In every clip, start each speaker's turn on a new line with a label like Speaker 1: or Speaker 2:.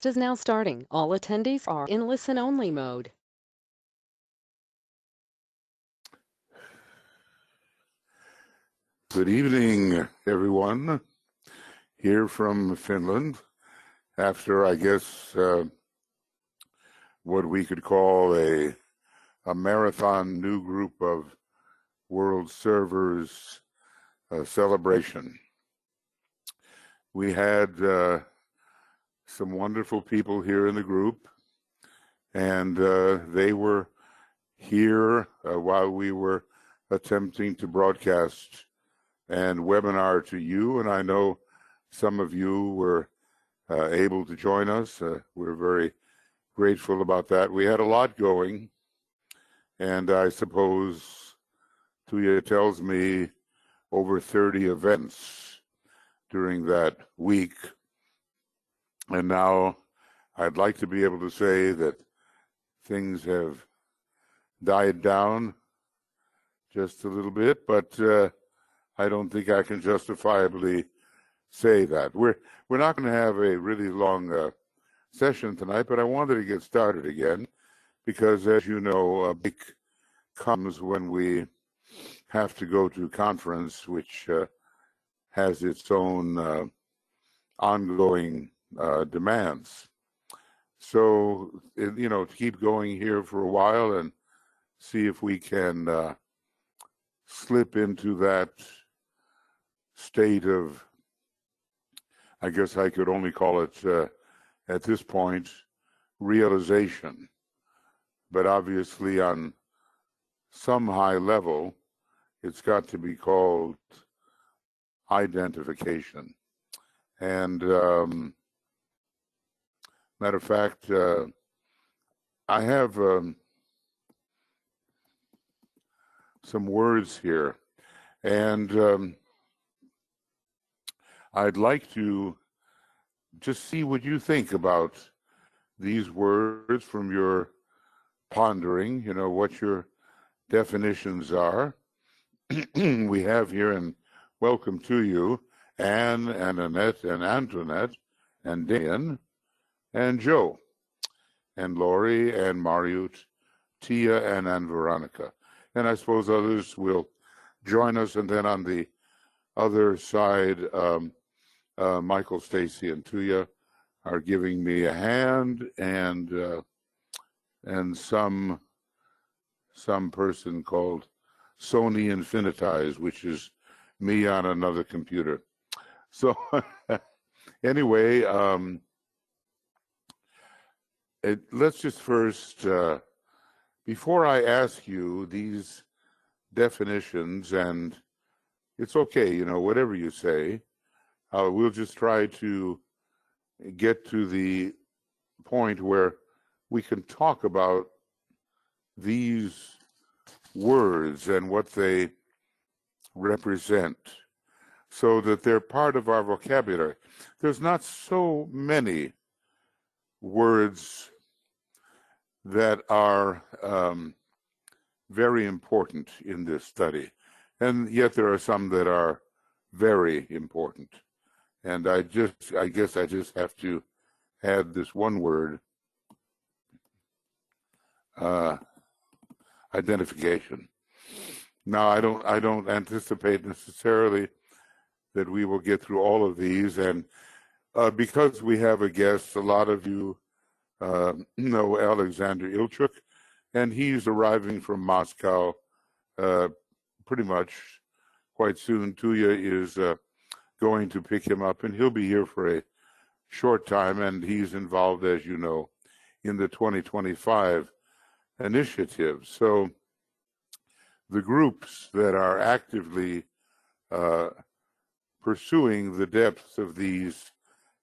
Speaker 1: broadcast is now starting. All attendees are in listen-only mode.
Speaker 2: Good evening, everyone. Here from Finland, after, I guess, what we could call a marathon new group of world servers celebration. We had some wonderful people here in the group, and they were here while we were attempting to broadcast and webinar to you, and I know some of you were able to join us. We're very grateful about that. We had a lot going, and I suppose Tuija tells me over 30 events during that week. And now I'd like to be able to say that things have died down just a little bit, but I don't think I can justifiably say that. We're not going to have a really long session tonight, but I wanted to get started again because, as you know, a break comes when we have to go to conference, which has its own ongoing demands. So, to keep going here for a while and see if we can slip into that state of, I guess I could only call it at this point, realization. But obviously on some high level, it's got to be called identification. And matter of fact, I have some words here, and I'd like to just see what you think about these words from your pondering, what your definitions are. We have here, and welcome to you, Anne and Annette and Antoinette and Dan and Joe and Lori and Mariut, Tia and Veronica. And I suppose others will join us, and then on the other side, Michael, Stacy, and Tuija are giving me a hand, and some person called Sony Infinitize, which is me on another computer. So anyway, let's just first, before I ask you these definitions, and it's okay, whatever you say, we'll just try to get to the point where we can talk about these words and what they represent so that they're part of our vocabulary. There's not so many words that are very important in this study, and yet there are some that are very important. And I guess I just have to add this one word, identification. Now, I don't anticipate necessarily that we will get through all of these, and because we have a guest, a lot of you know Alexander Ilchuk, and he's arriving from Moscow pretty much quite soon. Tuija is going to pick him up, and he'll be here for a short time, and he's involved, as you know, in the 2025 initiative. So the groups that are actively pursuing the depths of these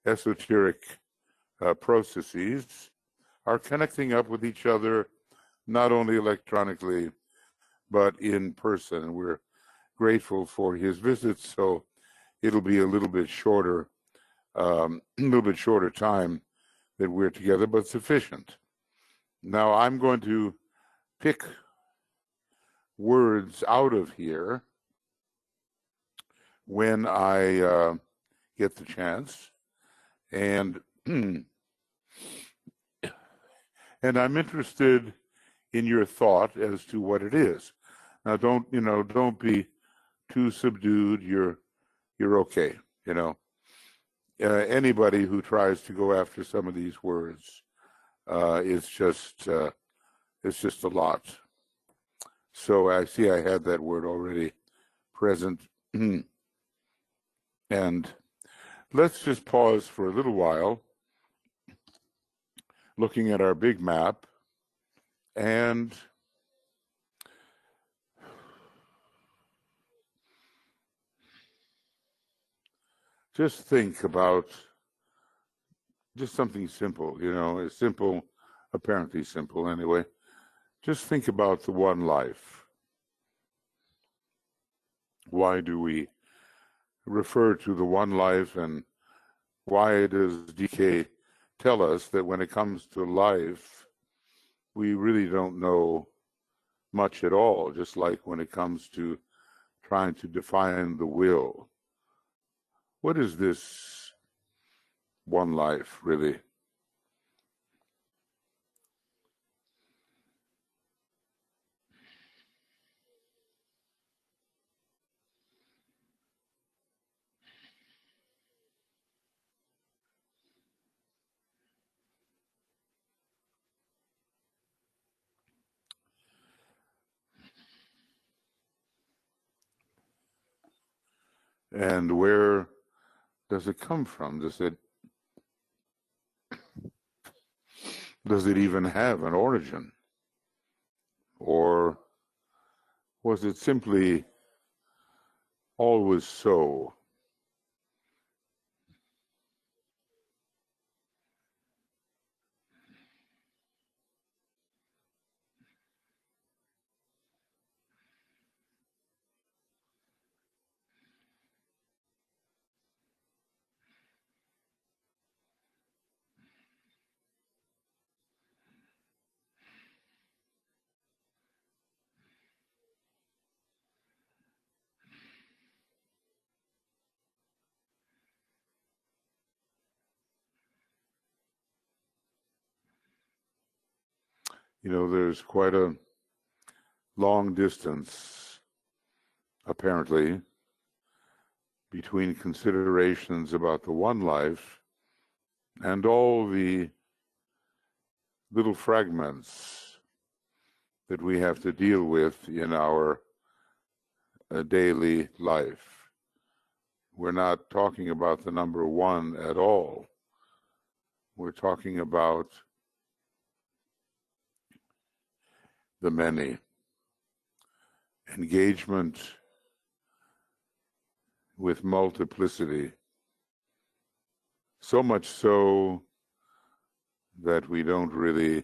Speaker 2: esoteric processes are connecting up with each other, not only electronically, but in person. And we're grateful for his visits, so it'll be a little bit shorter time that we're together, but sufficient. Now I'm going to pick words out of here when I get the chance, and And I'm interested in your thought as to what it is. Now, don't be too subdued. You're okay. Anybody who tries to go after some of these words, it's just a lot. So I see I had that word already present. And let's just pause for a little while, looking at our big map, and just think about just something simple, it's simple, apparently simple anyway. Just think about the one life. Why do we refer to the one life, and why does DK tell us that when it comes to life, we really don't know much at all, just like when it comes to trying to define the will? What is this one life, really? And where does it come from? Does it even have an origin? Or was it simply always so? There's quite a long distance, apparently, between considerations about the one life and all the little fragments that we have to deal with in our daily life. We're not talking about the number one at all. We're talking about the many. Engagement with multiplicity. So much so that we don't really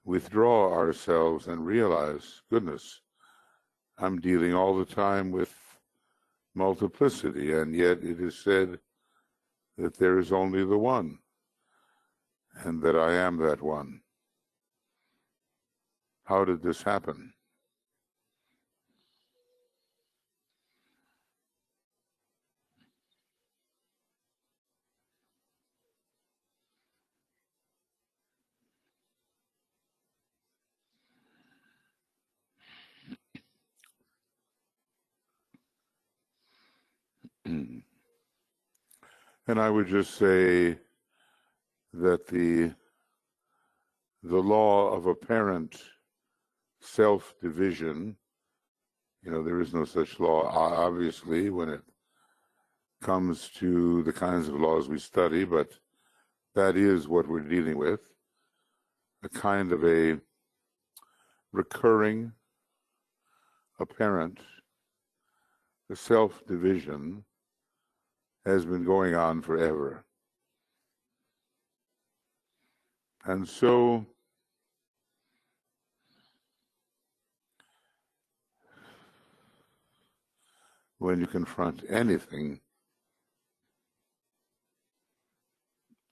Speaker 2: withdraw ourselves and realize, goodness, I'm dealing all the time with multiplicity, and yet it is said that there is only the one, and that I am that one. How did this happen? And I would just say that the law of apparent self-division, there is no such law, obviously, when it comes to the kinds of laws we study, but that is what we're dealing with, a kind of a recurring, apparent self-division has been going on forever. And so when you confront anything,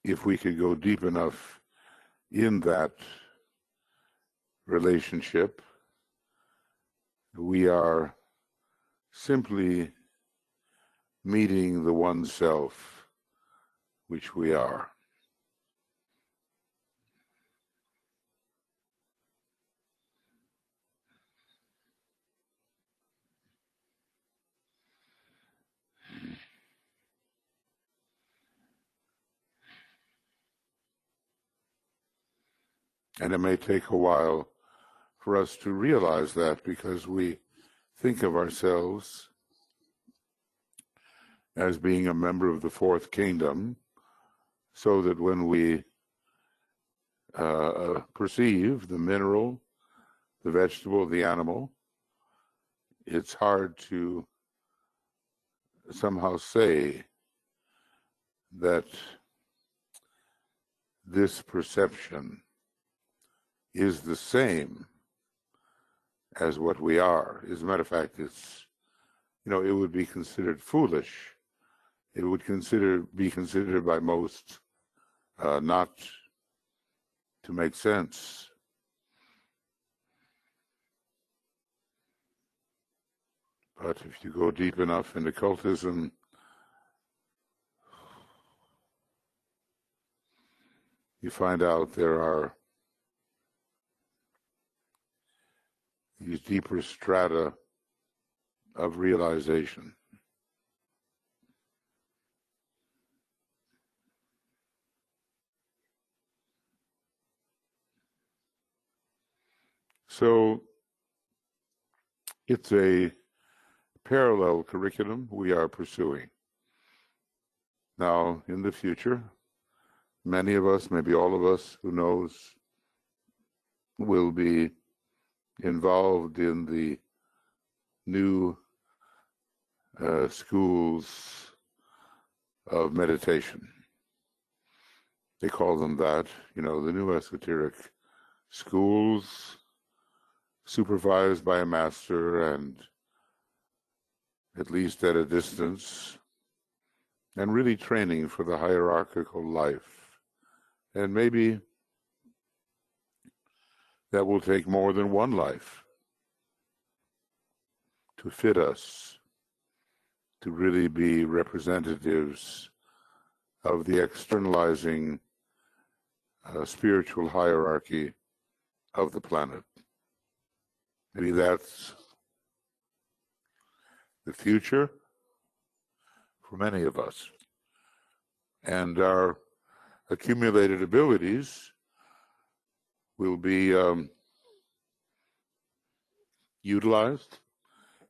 Speaker 2: if we could go deep enough in that relationship, we are simply meeting the one self which we are. And it may take a while for us to realize that, because we think of ourselves as being a member of the fourth kingdom, so that when we perceive the mineral, the vegetable, the animal, it's hard to somehow say that this perception is the same as what we are. As a matter of fact, it's, it would be considered foolish. It would be considered by most not to make sense. But if you go deep enough into cultism, you find out there are these deeper strata of realization. So it's a parallel curriculum we are pursuing. Now, in the future, many of us, maybe all of us, who knows, will be involved in the new schools of meditation. They call them that, the new esoteric schools, supervised by a master and at least at a distance, and really training for the hierarchical life. And maybe that will take more than one life to fit us, to really be representatives of the externalizing spiritual hierarchy of the planet. Maybe that's the future for many of us. And our accumulated abilities will be utilized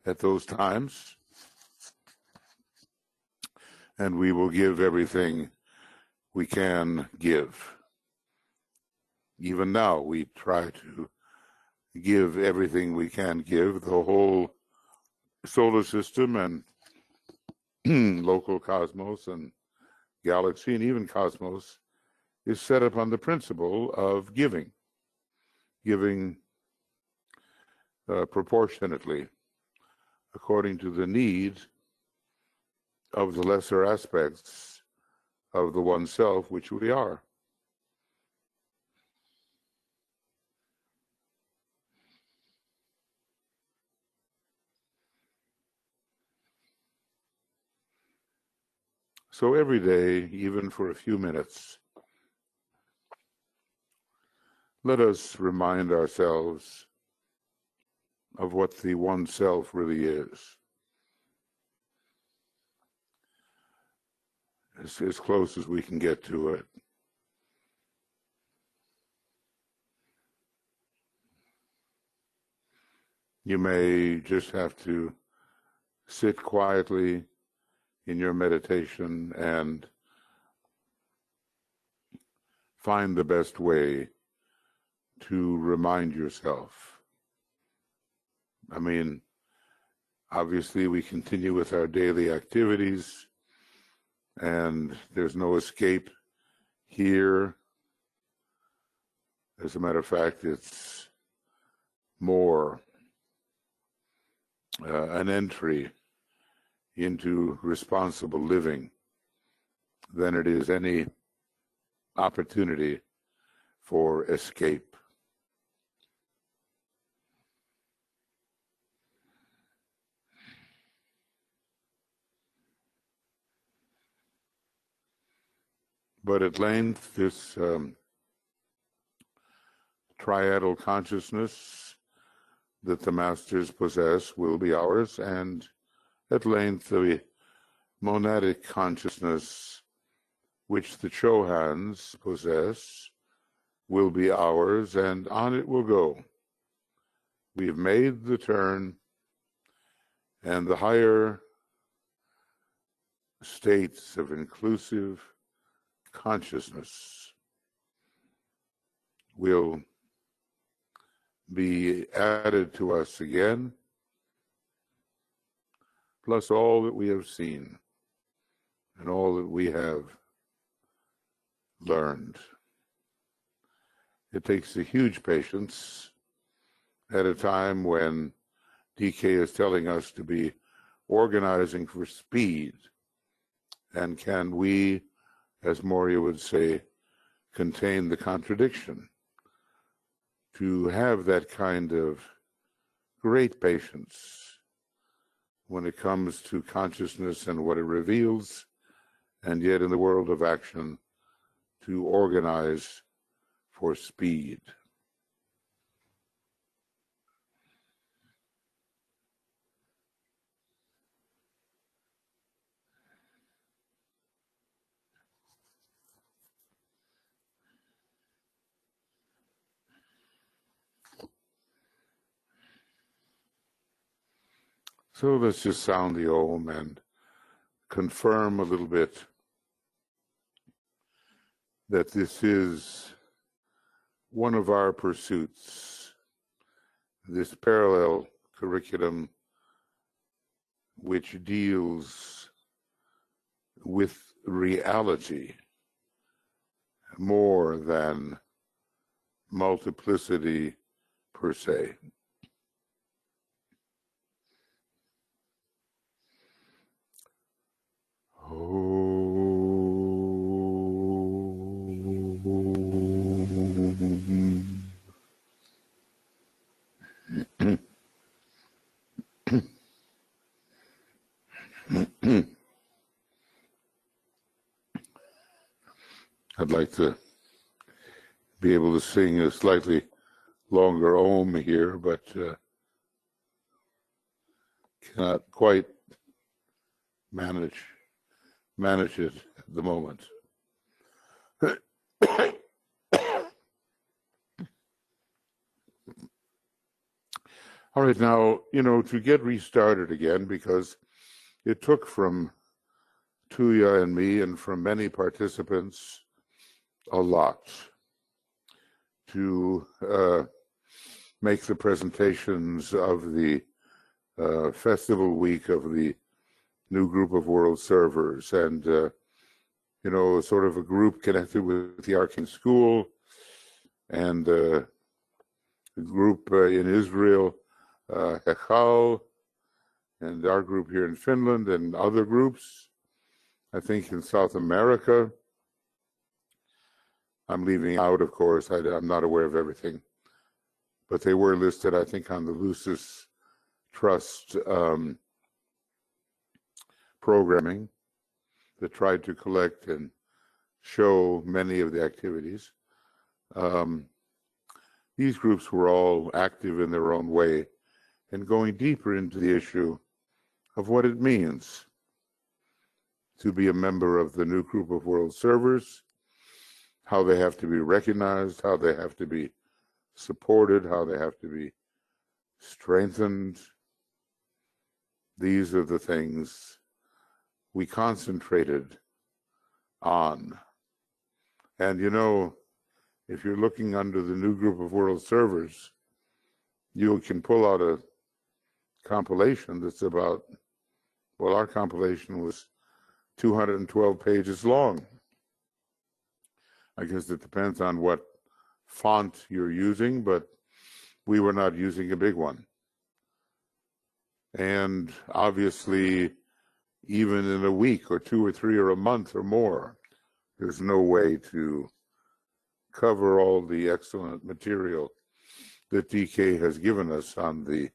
Speaker 2: at those times, and we will give everything we can give. Even now, we try to give everything we can give. The whole solar system and local cosmos and galaxy and even cosmos is set up on the principle of giving proportionately according to the need of the lesser aspects of the oneself, which we are. So every day, even for a few minutes, let us remind ourselves of what the one self really is. As close as we can get to it. You may just have to sit quietly in your meditation and find the best way to remind yourself. I mean, obviously we continue with our daily activities, and there's no escape here. As a matter of fact, it's more an entry into responsible living than it is any opportunity for escape. But at length, this triadal consciousness that the masters possess will be ours, and at length the monadic consciousness which the Chohans possess will be ours, and on it will go. We have made the turn, and the higher states of inclusive consciousness will be added to us again, plus all that we have seen and all that we have learned. It takes a huge patience at a time when DK is telling us to be organizing for speed. And can we, as Moria would say, contain the contradiction? To have that kind of great patience when it comes to consciousness and what it reveals, and yet in the world of action, to organize for speed. So let's just sound the Om and confirm a little bit that this is one of our pursuits, this parallel curriculum which deals with reality more than multiplicity per se. I'd like to be able to sing a slightly longer Om here, but cannot quite manage it at the moment. All right, now, to get restarted again, because it took from Tuya and me and from many participants a lot to make the presentations of the festival week of the new group of world servers, and sort of a group connected with the Arcane School and a group in Israel, Hechal, and our group here in Finland, and other groups, I think in South America. I'm leaving out, of course, I'm not aware of everything, but they were listed, I think, on the Lucis Trust programming that tried to collect and show many of the activities. These groups were all active in their own way and going deeper into the issue of what it means to be a member of the new group of world servers, how they have to be recognized, how they have to be supported, how they have to be strengthened. These are the things we concentrated on. And if you're looking under the new group of world servers, you can pull out a compilation that's about, well, our compilation was 212 pages long. I guess it depends on what font you're using, but we were not using a big one. And obviously, even in a week or 2 or 3 or a month or more, there's no way to cover all the excellent material that DK has given us on the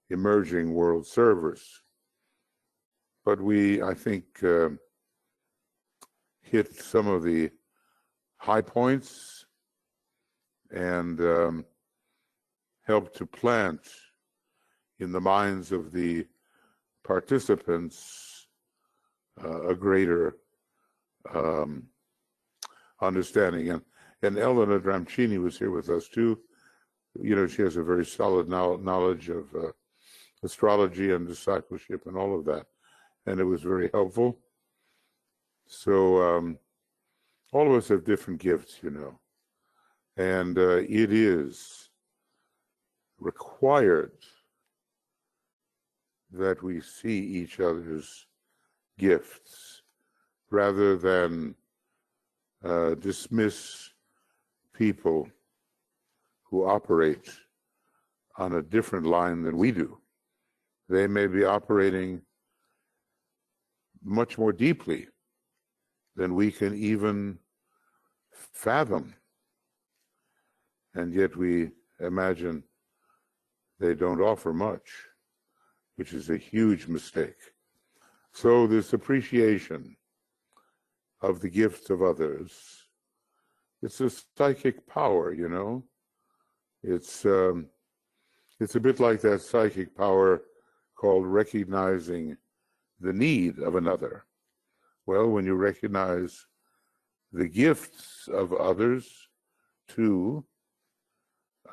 Speaker 2: emerging world servers. But we, I think, hit some of the high points and helped to plant in the minds of the participants a greater understanding. And Elena Dramcini was here with us too. You know, she has a very solid knowledge of astrology and discipleship and all of that, and it was very helpful. So all of us have different gifts, you know, and it is required that we see each other's gifts rather than dismiss people who operate on a different line than we do. They may be operating much more deeply than we can even fathom. And yet we imagine they don't offer much, which is a huge mistake. So this appreciation of the gifts of others, it's a psychic power, you know. It's a bit like that psychic power called recognizing the need of another. Well, when you recognize the gifts of others too,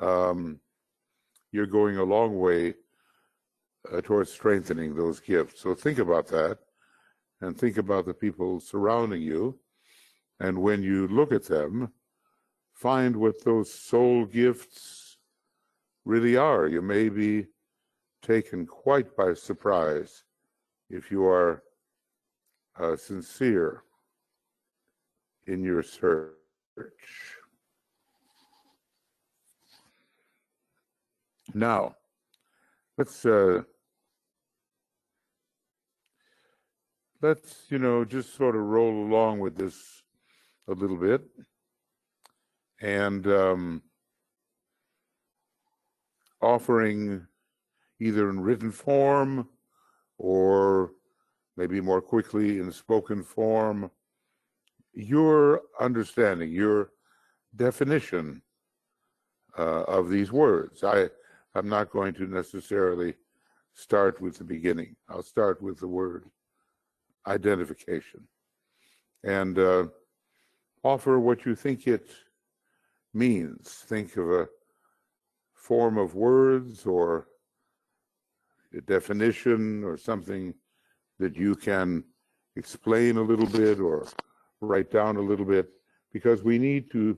Speaker 2: you're going a long way towards strengthening those gifts. So think about that, and think about the people surrounding you. And when you look at them, find what those soul gifts really are. You may be taken quite by surprise if you are sincere in your search. Now, let's just sort of roll along with this a little bit, and offering either in written form or maybe more quickly in spoken form your understanding, your definition of these words. I'm not going to necessarily start with the beginning. I'll start with the word identification and offer what you think it means. Think of a form of words or a definition or something that you can explain a little bit or write down a little bit, because we need to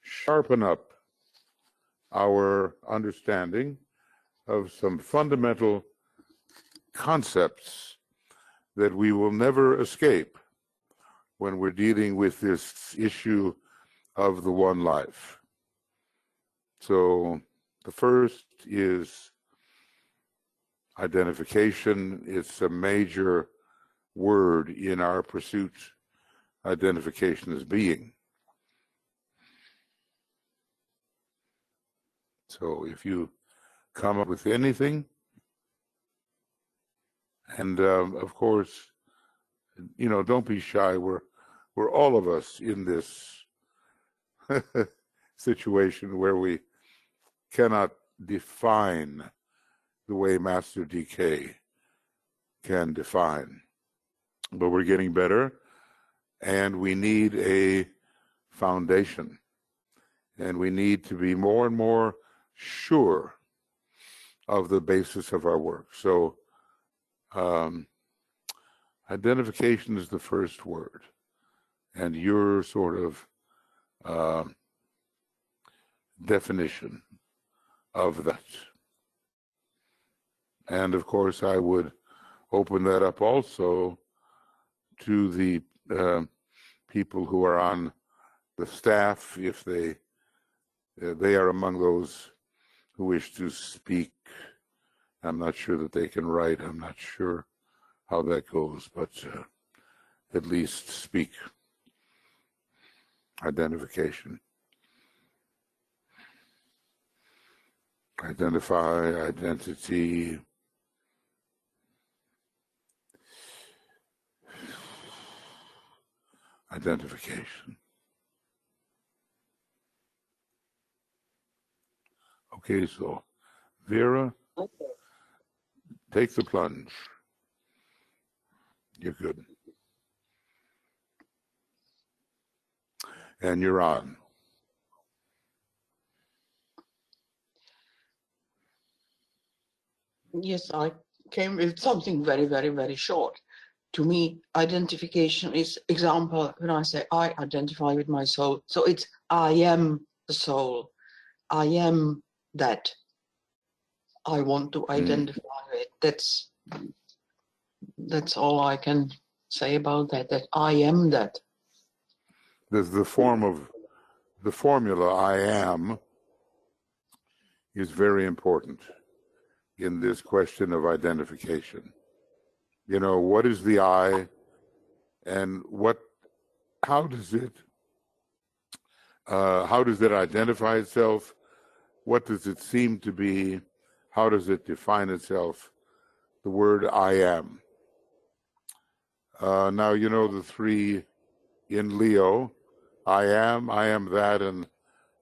Speaker 2: sharpen up our understanding of some fundamental concepts that we will never escape when we're dealing with this issue of the one life. So the first is identification. It's a major word in our pursuit. Identification as being. So if you come up with anything, and of course, you know, don't be shy. We're all of us in this situation where we cannot define the way Master DK can define, but we're getting better, and we need a foundation, and we need to be more and more sure of the basis of our work. So identification is the first word, and your sort of definition of that. And of course, I would open that up also to the people who are on the staff, if they are among those who wish to speak. I'm not sure that they can write. I'm not sure how that goes, but at least speak. Identification. Identify, identity. Identification. Okay, so Vera, take the plunge. You're good. And you're on.
Speaker 3: Yes, I came with something very, very, very short. To me, identification is example when I say I identify with my soul. So it's I am the soul. I am that. I want to identify with. That's all I can say about that. That I am that.
Speaker 2: There's the formula I am is very important in this question of identification. You know, what is the I, and how does it identify itself? What does it seem to be? How does it define itself? The word I am. Now, you know the three in Leo: I am that, and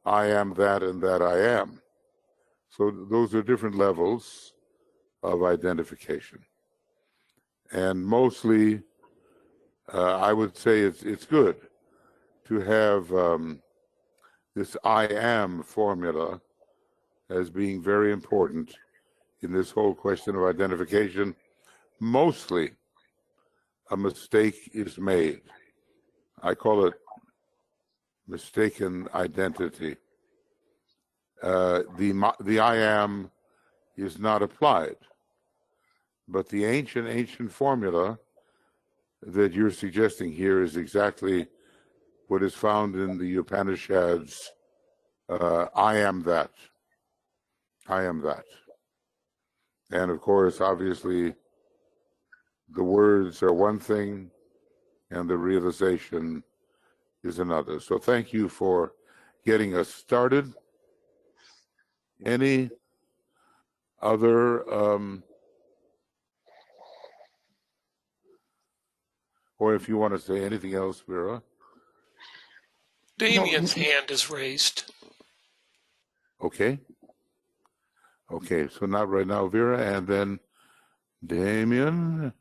Speaker 2: I am that, and that I am. So those are different levels of identification. And mostly, I would say it's good to have this I am formula as being very important in this whole question of identification. Mostly, a mistake is made. I call it mistaken identity. The I am is not applied, but the ancient formula that you're suggesting here is exactly what is found in the Upanishads. I am that. I am that. And of course, obviously, the words are one thing and the realization is another. So thank you for getting us started. Any other or if you want to say anything else, Vera?
Speaker 4: Damien's hand is raised.
Speaker 2: Okay. Okay, so not right now, Vera, and then Damien.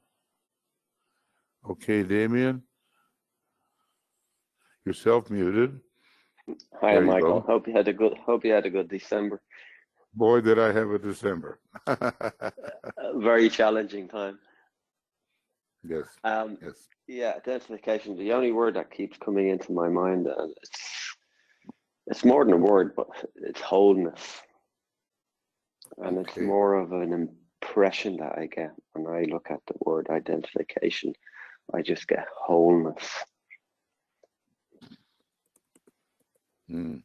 Speaker 2: Okay, Damien. You're self-muted.
Speaker 5: Hi, Michael. Hope you had a good December.
Speaker 2: Boy, did I have a December.
Speaker 5: A very challenging time.
Speaker 2: Yes. Yes.
Speaker 5: Yeah, identification. The only word that keeps coming into my mind, and it's more than a word, but it's wholeness, and it's more of an impression that I get when I look at the word identification. I just get wholeness.
Speaker 2: Mm.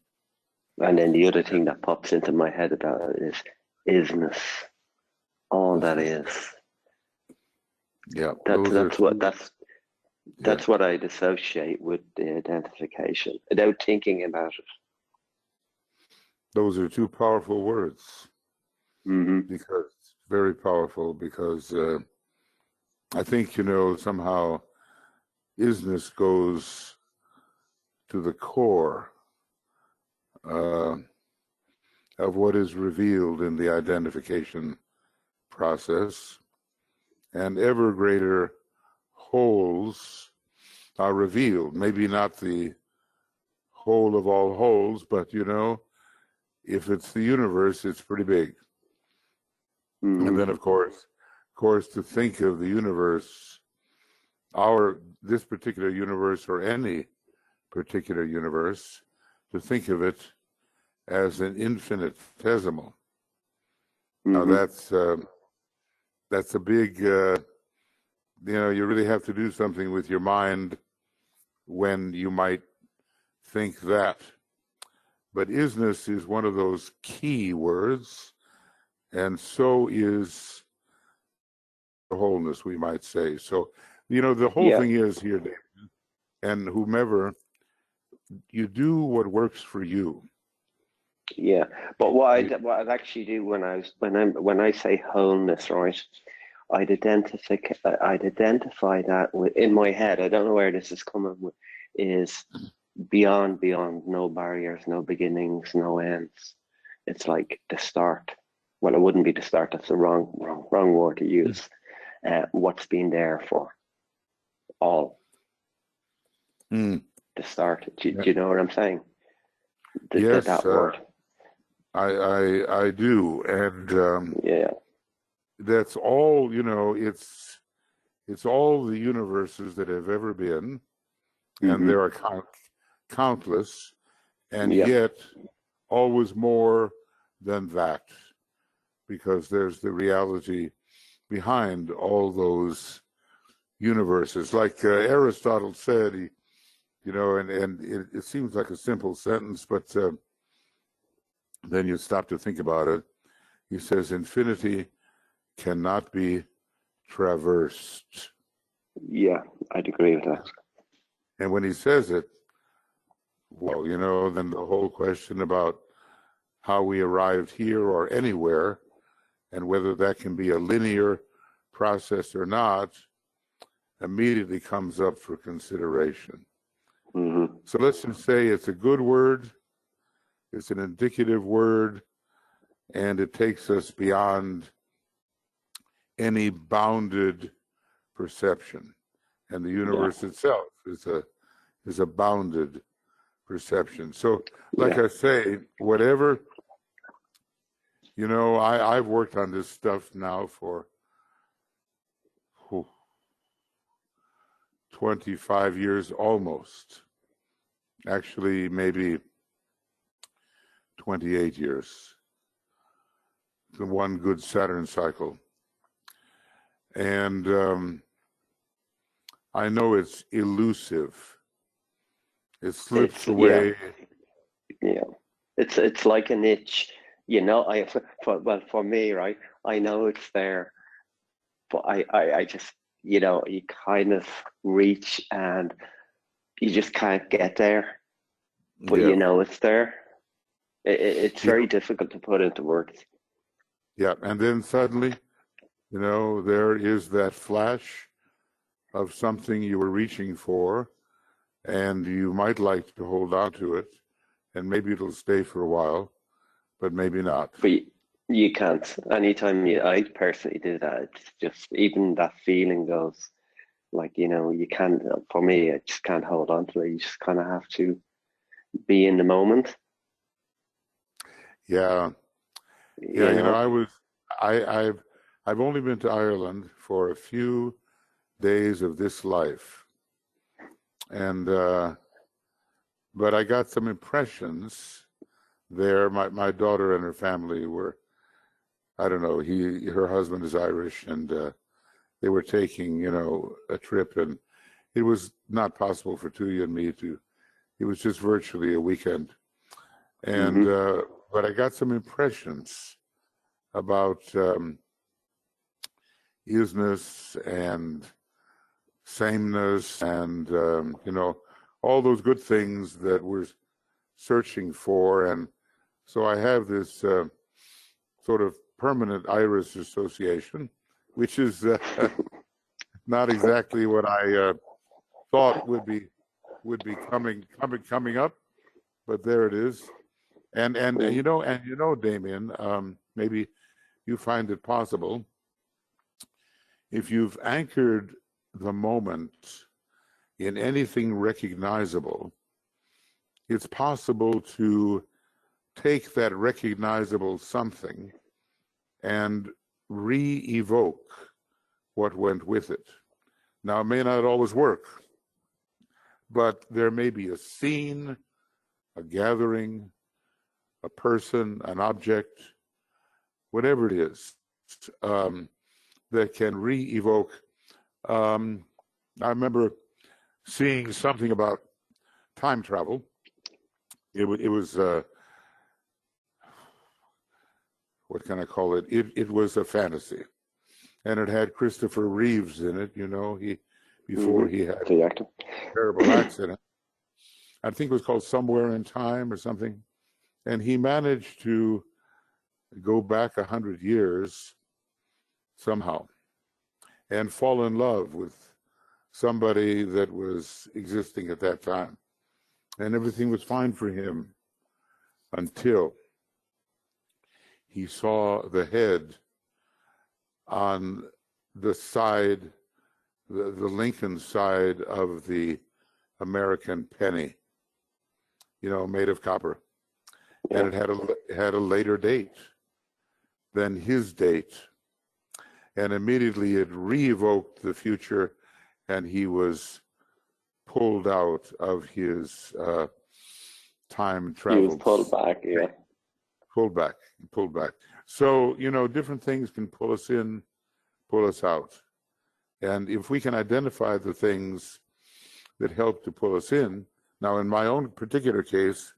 Speaker 5: And then the other thing that pops into my head about it is isness. All that is.
Speaker 2: Yeah.
Speaker 5: That's what I dissociate with the identification without thinking about it.
Speaker 2: Those are two powerful words.
Speaker 5: Mm-hmm.
Speaker 2: Because very powerful, because I think, you know, somehow isness goes to the core of what is revealed in the identification process, and ever greater wholes are revealed. Maybe not the whole of all wholes, but you know, if it's the universe, it's pretty big. Mm-hmm. And then, of course, to think of the universe, this particular universe or any particular universe, to think of it as an infinitesimal. Mm-hmm. Now that's a big, you know, you really have to do something with your mind when you might think that. But isness is one of those key words, and so is the wholeness, we might say. So, you know, the whole thing is here, David, and whomever, you do what works for you.
Speaker 5: Yeah, but what I'd actually do when I say wholeness, right? I'd identify that in my head. I don't know where this is coming with. Is beyond, no barriers, no beginnings, no ends. It's like the start. Well, it wouldn't be the start. That's the wrong word to use. What's been there for all. The start. Do you know what I'm saying? That word.
Speaker 2: I do, and that's all, it's all the universes that have ever been, and there are countless, and
Speaker 5: Yeah.
Speaker 2: yet always more than that, because there's the reality behind all those universes. Like Aristotle said, and it seems like a simple sentence, but then you stop to think about it. He says, infinity cannot be traversed.
Speaker 5: Yeah, I'd agree with that.
Speaker 2: And when he says it, well, then the whole question about how we arrived here or anywhere, and whether that can be a linear process or not, immediately comes up for consideration.
Speaker 5: Mm-hmm.
Speaker 2: So let's just say it's a good word, it's an indicative word, and it takes us beyond any bounded perception. And the universe itself is a bounded perception. So, like I say, whatever, I've worked on this stuff now for 25 years almost. Actually, maybe 28 years. The one good Saturn cycle. And I know it's elusive. It slips away.
Speaker 5: Yeah. It's like an itch. For me, right? I know it's there, but I just, you kind of reach and you just can't get there, but it's there. It's very difficult to put into words.
Speaker 2: Yeah, and then suddenly, there is that flash of something you were reaching for, and you might like to hold on to it, and maybe it'll stay for a while, but maybe not.
Speaker 5: But you can't. Anytime I personally do that, it's just, even that feeling goes, like, you can't, for me, I just can't hold on to it. You just kind of have to be in the moment.
Speaker 2: Yeah. I've only been to Ireland for a few days of this life, and but I got some impressions there. My daughter and her family were, I don't know, her husband is Irish, and they were taking a trip, and it was not possible for Tuya and me to. It was just virtually a weekend, and but I got some impressions about isness and sameness and all those good things that we're searching for. And so I have this sort of permanent iris association, which is not exactly what I thought would be coming up, but there it is. And Damien, maybe you find it possible, if you've anchored the moment in anything recognizable, it's possible to take that recognizable something and re-evoke what went with it. Now, it may not always work, but there may be a scene, a gathering, a person, an object, whatever it is, that can re-evoke. I remember seeing something about time travel. It was what can I call it? It was a fantasy, and it had Christopher Reeves in it. Before he had a terrible accident. I think it was called Somewhere in Time or something, and he managed to go back 100 years somehow and fall in love with somebody that was existing at that time, and everything was fine for him until he saw the head on the side, the Lincoln side of the American penny, made of copper, and it had a later date than his date. and immediately it re-evoked the future, and he was pulled out of his time travel.
Speaker 5: He was pulled back, yeah.
Speaker 2: Pulled back. So, different things can pull us in, pull us out. And if we can identify the things that help to pull us in, now in my own particular case,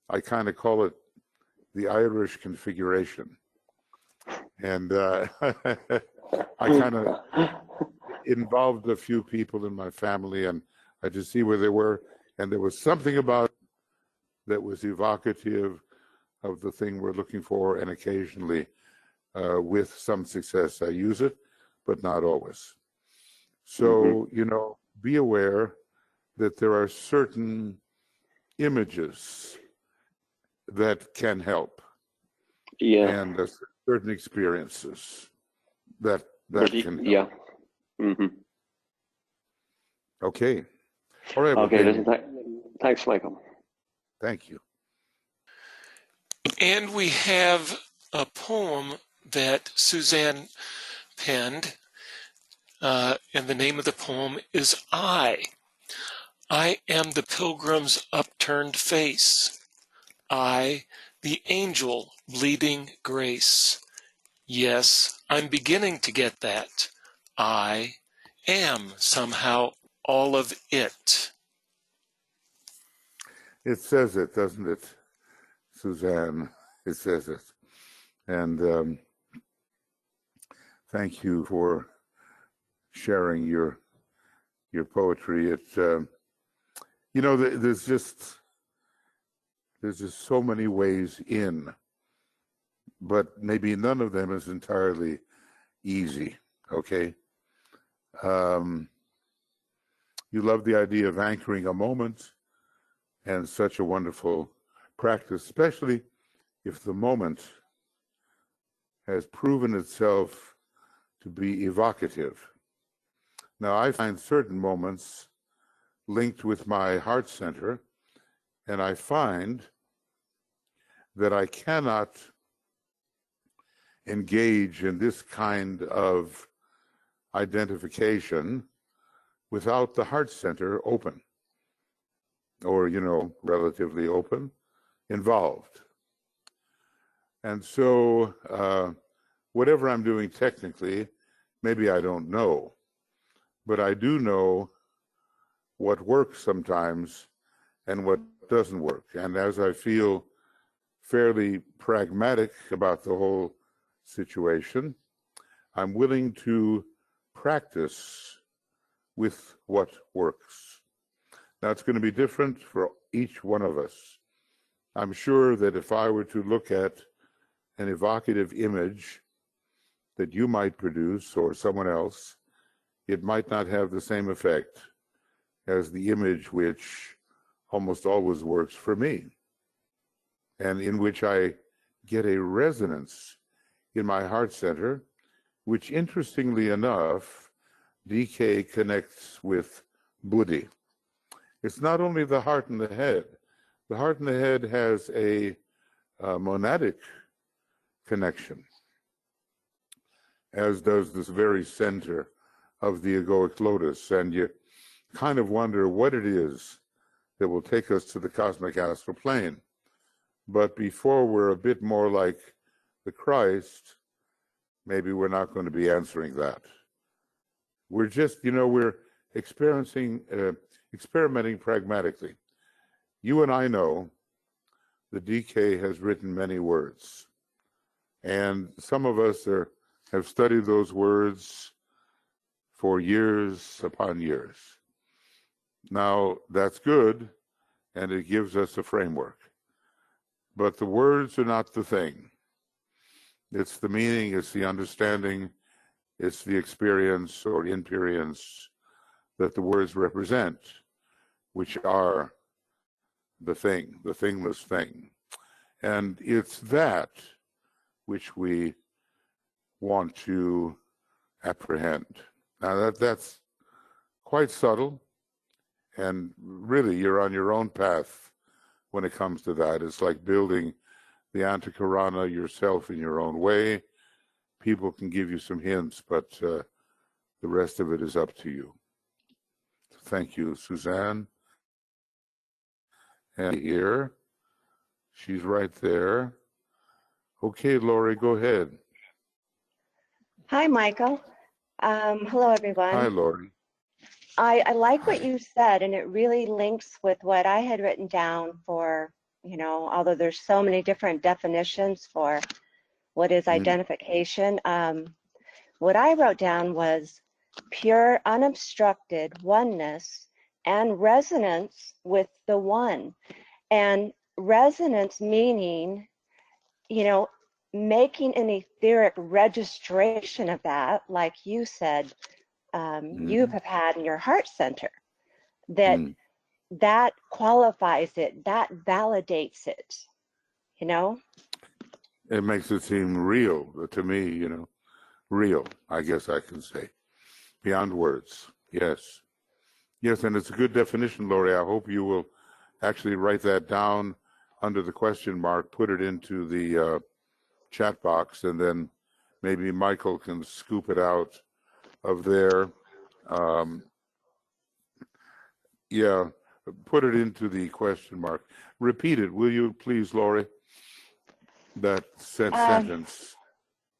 Speaker 2: I kind of call it the Irish configuration. And I kind of involved a few people in my family, and I just see where they were. And there was something about that was evocative of the thing we're looking for, and occasionally, with some success, I use it, but not always. So, be aware that there are certain images that can help.
Speaker 5: Yeah.
Speaker 2: And certain experiences that can help.
Speaker 5: Yeah. Mm-hmm.
Speaker 2: Okay. All right.
Speaker 5: Okay,
Speaker 2: well,
Speaker 5: listen, thanks, Michael.
Speaker 2: Thank you.
Speaker 4: And we have a poem that Suzanne penned, and the name of the poem is I. I am the pilgrim's upturned face. I, the angel bleeding grace. Yes, I'm beginning to get that. I am somehow all of it.
Speaker 2: It says it, doesn't it, Suzanne? It says it. And thank you for sharing your poetry. There's just so many ways in, but maybe none of them is entirely easy. Okay. You love the idea of anchoring a moment, and such a wonderful practice, especially if the moment has proven itself to be evocative. Now, I find certain moments linked with my heart center, and I find that I cannot engage in this kind of identification without the heart center open, or, relatively open, involved. And so whatever I'm doing technically, maybe I don't know, but I do know what works sometimes and what doesn't work. And as I feel fairly pragmatic about the whole situation, I'm willing to practice with what works. Now, it's going to be different for each one of us. I'm sure that if I were to look at an evocative image that you might produce or someone else, it might not have the same effect as the image which almost always works for me, and in which I get a resonance in my heart center, which, interestingly enough, DK connects with Buddhi. It's not only the heart and the head. The heart and the head has a monadic connection, as does this very center of the egoic lotus. And you kind of wonder what it is that will take us to the cosmic astral plane. But before we're a bit more like the Christ, maybe we're not going to be answering that. We're just, we're experimenting pragmatically. You and I know that DK has written many words, and some of us have studied those words for years upon years. Now, that's good, and it gives us a framework. But the words are not the thing. It's the meaning, it's the understanding, it's the experience or imperience that the words represent, which are the thing, the thingless thing. And it's that which we want to apprehend. Now that's quite subtle, and really you're on your own path when it comes to that. It's like building the Antakarana yourself in your own way, people can give you some hints, but the rest of it is up to you. Thank you, Suzanne. And here, she's right there. Okay, Lori, go ahead.
Speaker 6: Hi, Michael. Hello, everyone.
Speaker 2: Hi, Lori.
Speaker 6: I like what
Speaker 2: Hi.
Speaker 6: you said, and it really links with what I had written down for, although there's so many different definitions for what is identification. What I wrote down was pure, unobstructed oneness and resonance with the one. And resonance meaning, making an etheric registration of that, like you said, you have had in your heart center, that qualifies it, that validates it,
Speaker 2: It makes it seem real to me, real, I guess I can say, beyond words. Yes. Yes, and it's a good definition, Lori. I hope you will actually write that down under the question mark, put it into the chat box, and then maybe Michael can scoop it out of there. Yeah, put it into the question mark. Repeat it, will you please, Lori? That sentence.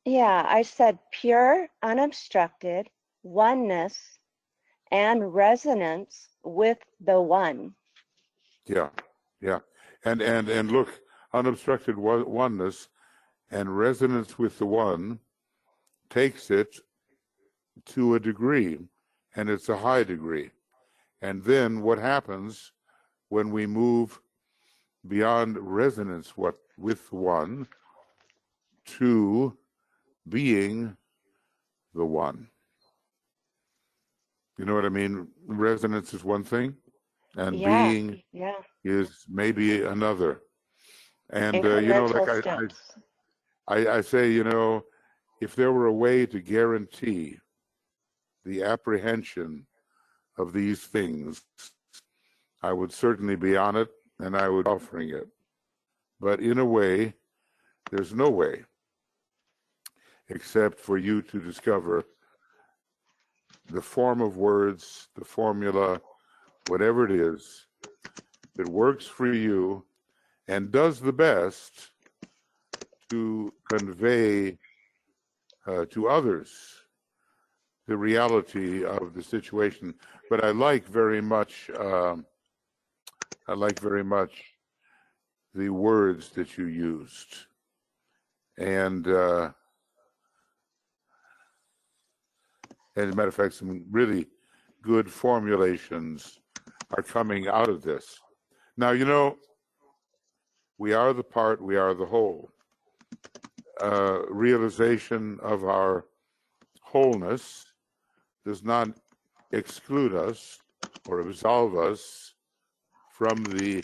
Speaker 6: Yeah, I said pure, unobstructed oneness and resonance with the one.
Speaker 2: Yeah, yeah. And look, unobstructed oneness and resonance with the one takes it to a degree, and it's a high degree. And then what happens when we move beyond resonance with one to being the one? You know what I mean? Resonance is one thing, and being is maybe another. And like I say, if there were a way to guarantee the apprehension of these things, I would certainly be on it, and I would be offering it. But in a way, there's no way except for you to discover the form of words, the formula, whatever it is, that works for you and does the best to convey to others the reality of the situation. But I like very much the words that you used. And as a matter of fact, some really good formulations are coming out of this. Now, we are the part, we are the whole. Realization of our wholeness does not exclude us or absolve us from the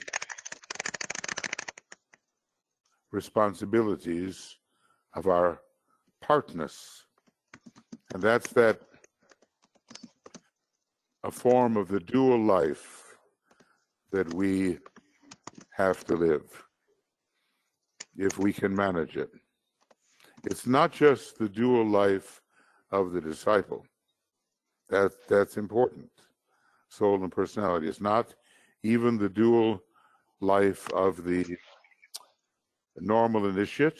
Speaker 2: responsibilities of our partness. And that's a form of the dual life that we have to live, if we can manage it. It's not just the dual life of the disciple. That's important. Soul and personality. It's not even the dual life of the normal initiate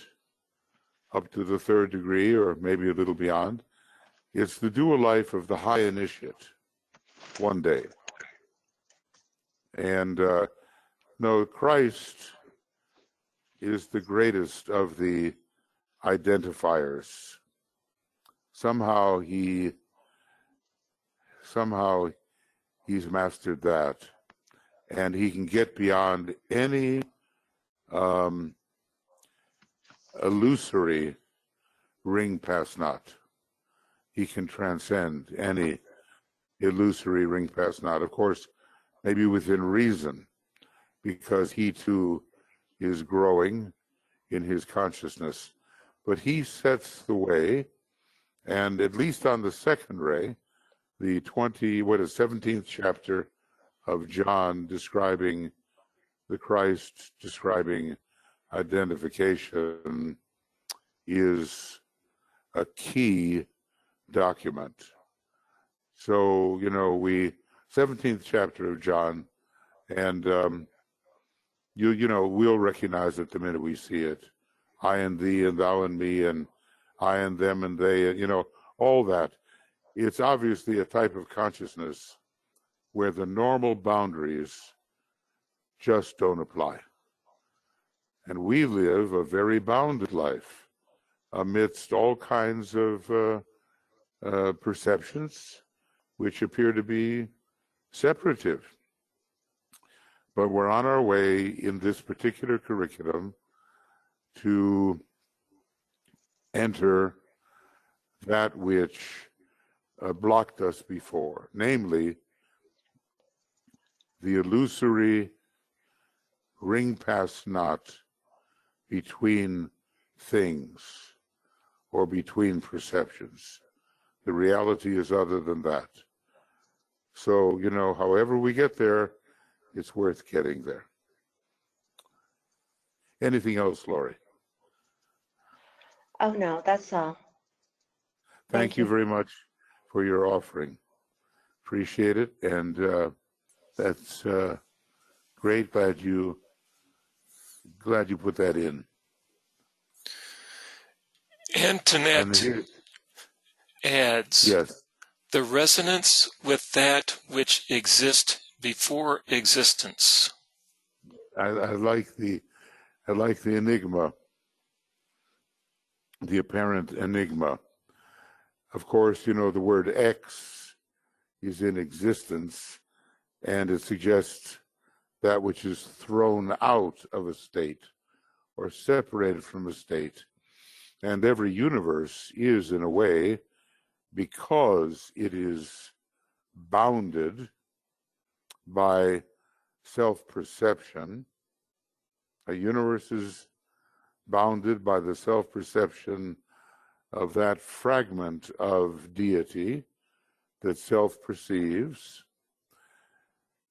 Speaker 2: up to the third degree, or maybe a little beyond. It's the dual life of the high initiate one day. And no, Christ is the greatest of the identifiers. Somehow he's mastered that, and he can get beyond any illusory ring pass not. He can transcend any illusory ring pass not. Of course, maybe within reason, because he too is growing in his consciousness. But he sets the way, and at least on the second ray, the 17th chapter of John, describing the Christ, describing identification, is a key document. So, 17th chapter of John, and we'll recognize it the minute we see it. I and thee, and thou and me, and I and them and they, all that. It's obviously a type of consciousness where the normal boundaries just don't apply. And we live a very bounded life amidst all kinds of perceptions which appear to be separative. But we're on our way in this particular curriculum to enter that which blocked us before, namely the illusory ring pass not between things or between perceptions. The reality is other than that. So, however we get there, it's worth getting there. Anything else, Laurie?
Speaker 6: Oh, no, that's all.
Speaker 2: Thank you very much for your offering. Appreciate it. And that's great. Glad you put that in.
Speaker 4: Antoinette adds,
Speaker 2: yes,
Speaker 4: the resonance with that which exists before existence.
Speaker 2: I like the enigma, the apparent enigma. Of course, the word X is in existence, and it suggests that which is thrown out of a state or separated from a state. And every universe is, in a way, because it is bounded by self-perception. A universe is bounded by the self-perception of that fragment of deity that self-perceives,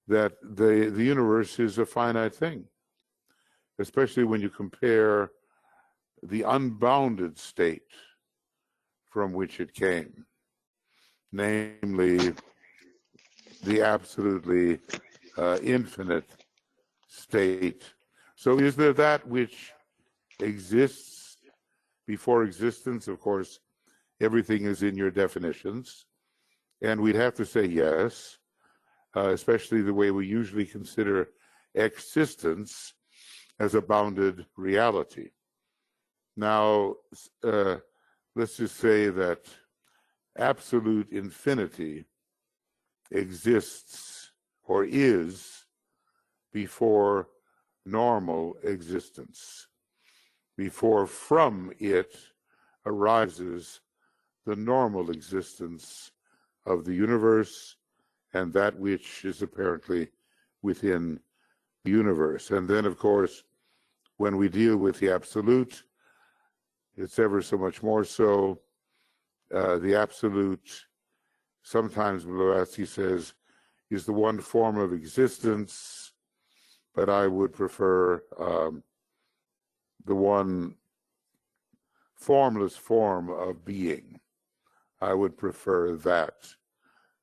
Speaker 2: that the universe is a finite thing, especially when you compare the unbounded state from which it came, namely the absolutely infinite state. So is there that which exists before existence? Of course, everything is in your definitions, and we'd have to say yes, especially the way we usually consider existence as a bounded reality. Now, let's just say that absolute infinity exists or is before normal existence, before from it arises the normal existence of the universe and that which is apparently within the universe. And then, of course, when we deal with the absolute, it's ever so much more so. The absolute, sometimes Blavatsky says, is the one form of existence, but I would prefer the one formless form of being. I would prefer that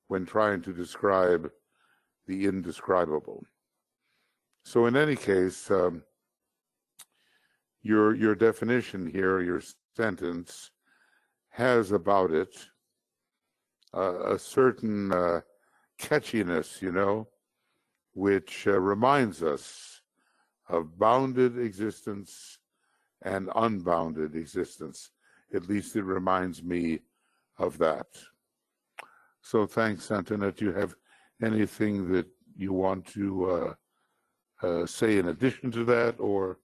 Speaker 2: when trying to describe the indescribable. So in any case, your definition here, your sentence, has about it a certain catchiness, which reminds us of bounded existence and unbounded existence. At least it reminds me of that. So thanks, Antoinette. Do you have anything that you want to say in addition to that, or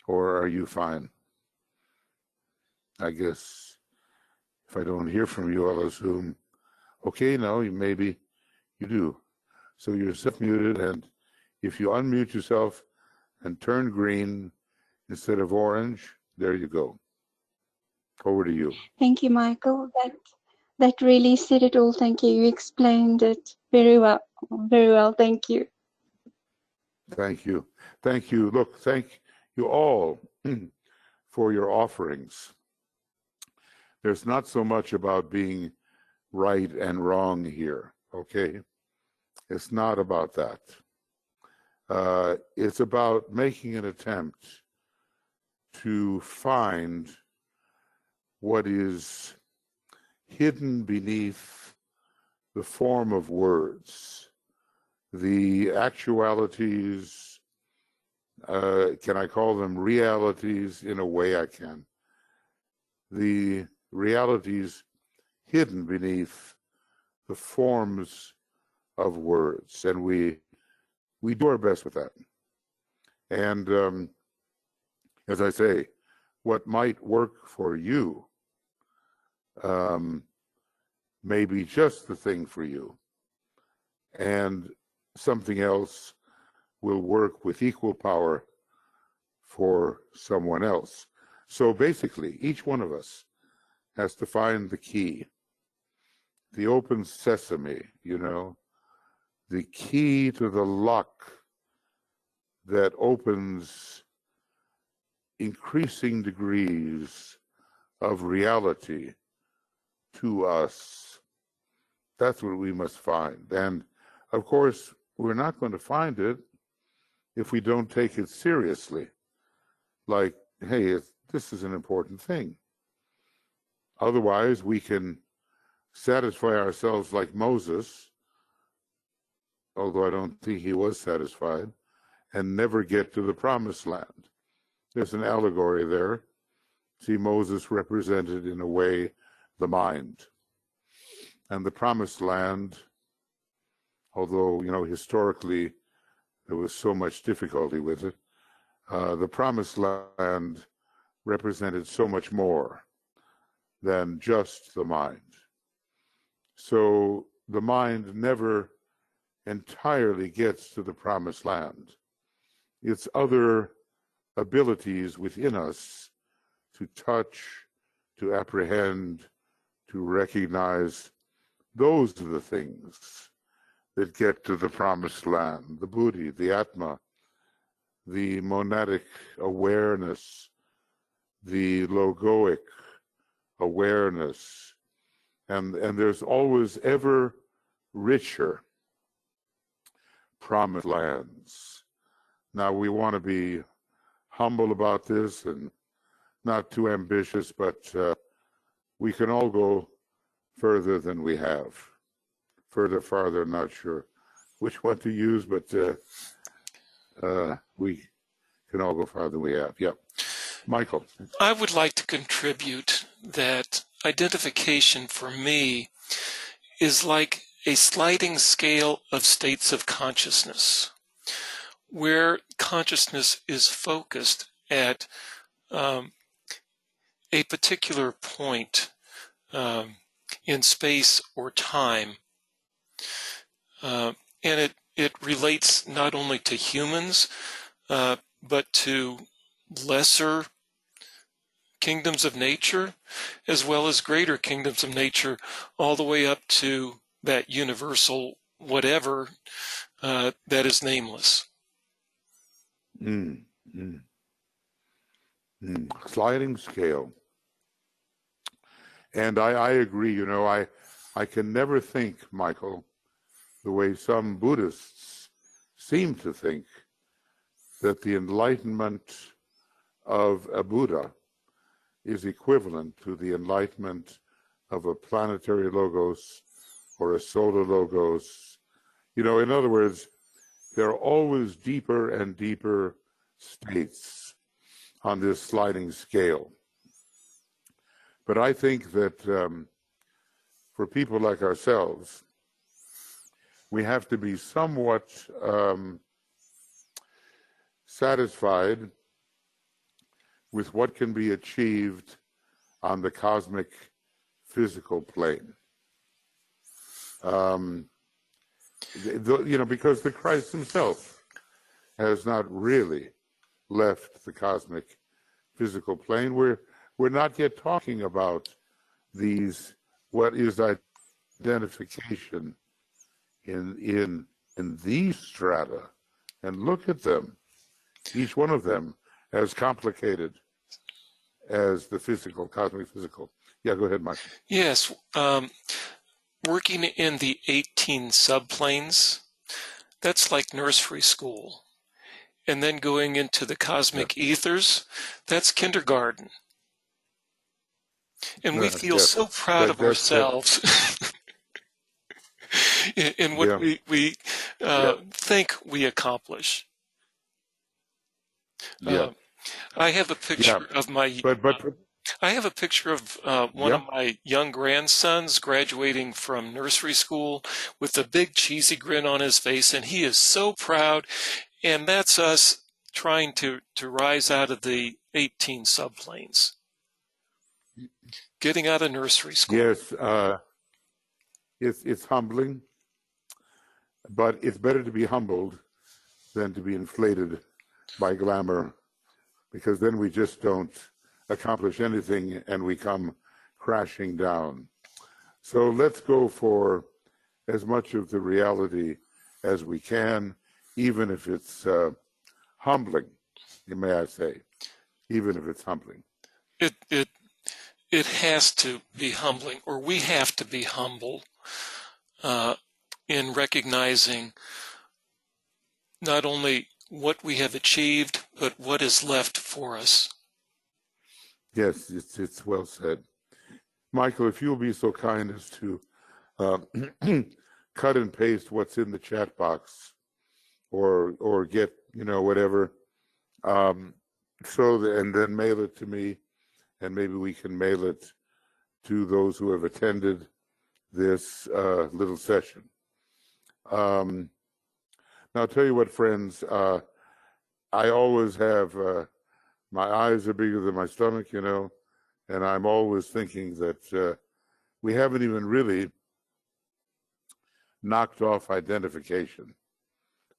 Speaker 2: are you fine? I guess if I don't hear from you, I'll assume, okay, no, maybe you do. So you're self-muted, and if you unmute yourself and turn green instead of orange, there you go. Over to you.
Speaker 7: Thank you, Michael. That really said it all. Thank you. You explained it very well. Very well. Thank you.
Speaker 2: Thank you. Thank you. Look, thank you all for your offerings. There's not so much about being right and wrong here, okay? It's not about that. It's about making an attempt to find what is hidden beneath the form of words, the actualities, can I call them realities? In a way I can. The realities hidden beneath the forms of words, and we do our best with that. And as I say, what might work for you may be just the thing for you, and something else will work with equal power for someone else. So basically, each one of us has to find the key, the open sesame, you know, the key to the lock that opens increasing degrees of reality to us. That's what we must find. And of course, we're not going to find it if we don't take it seriously. Like, hey, this is an important thing. Otherwise, we can satisfy ourselves like Moses, although I don't think he was satisfied, and never get to the promised land. There's an allegory there. See, Moses represented in a way the mind. And the promised land, although, you know, historically there was so much difficulty with it, the promised land represented so much more than just the mind. So the mind never entirely gets to the promised land. It's other abilities within us to touch, to apprehend, to recognize. Those are the things that get to the promised land, the buddhi, the atma, the monadic awareness, the logoic awareness, and there's always ever richer promised lands. Now, we want to be humble about this and not too ambitious, but we can all go further than we have. Further, farther, not sure which one to use, but we can all go farther than we have. Yep. Michael.
Speaker 4: I would like to contribute that identification for me is like a sliding scale of states of consciousness, where consciousness is focused at a particular point in space or time. And it relates not only to humans, but to lesser kingdoms of nature, as well as greater kingdoms of nature, all the way up to that universal whatever that is nameless.
Speaker 2: Sliding scale. And I agree, you know, I can never think, Michael, the way some Buddhists seem to think, that the enlightenment of a Buddha is equivalent to the enlightenment of a planetary logos or a solar logos. You know, in other words, there are always deeper and deeper states on this sliding scale. But I think that for people like ourselves, we have to be somewhat satisfied with what can be achieved on the cosmic physical plane. You know, because the Christ himself has not really left the cosmic physical plane. We're not yet talking about these, what is identification in these strata, and look at them, each one of them as complicated as the physical, cosmic physical. Yeah, go ahead, Michael.
Speaker 4: Yes, working in the 18 subplanes, that's like nursery school. And then going into the cosmic ethers, that's kindergarten. And we feel so proud of ourselves in what we think we accomplish. I have a picture of my. I have a picture of one of my young grandsons graduating from nursery school with a big cheesy grin on his face, and he is so proud. And that's us trying to rise out of the 18 subplanes, getting out of nursery school.
Speaker 2: Yes, it's humbling, but it's better to be humbled than to be inflated by glamour, because then we just don't accomplish anything and we come crashing down. So let's go for as much of the reality as we can, even if it's humbling, may I say, even if it's humbling.
Speaker 4: It has to be humbling, or we have to be humble in recognizing not only what we have achieved, but what is left for us.
Speaker 2: Yes, it's well said. Michael, if you'll be so kind as to cut and paste what's in the chat box, or get, whatever, and then mail it to me, and maybe we can mail it to those who have attended this little session. Now, I'll tell you what, friends, I always have, my eyes are bigger than my stomach, and I'm always thinking that we haven't even really knocked off identification,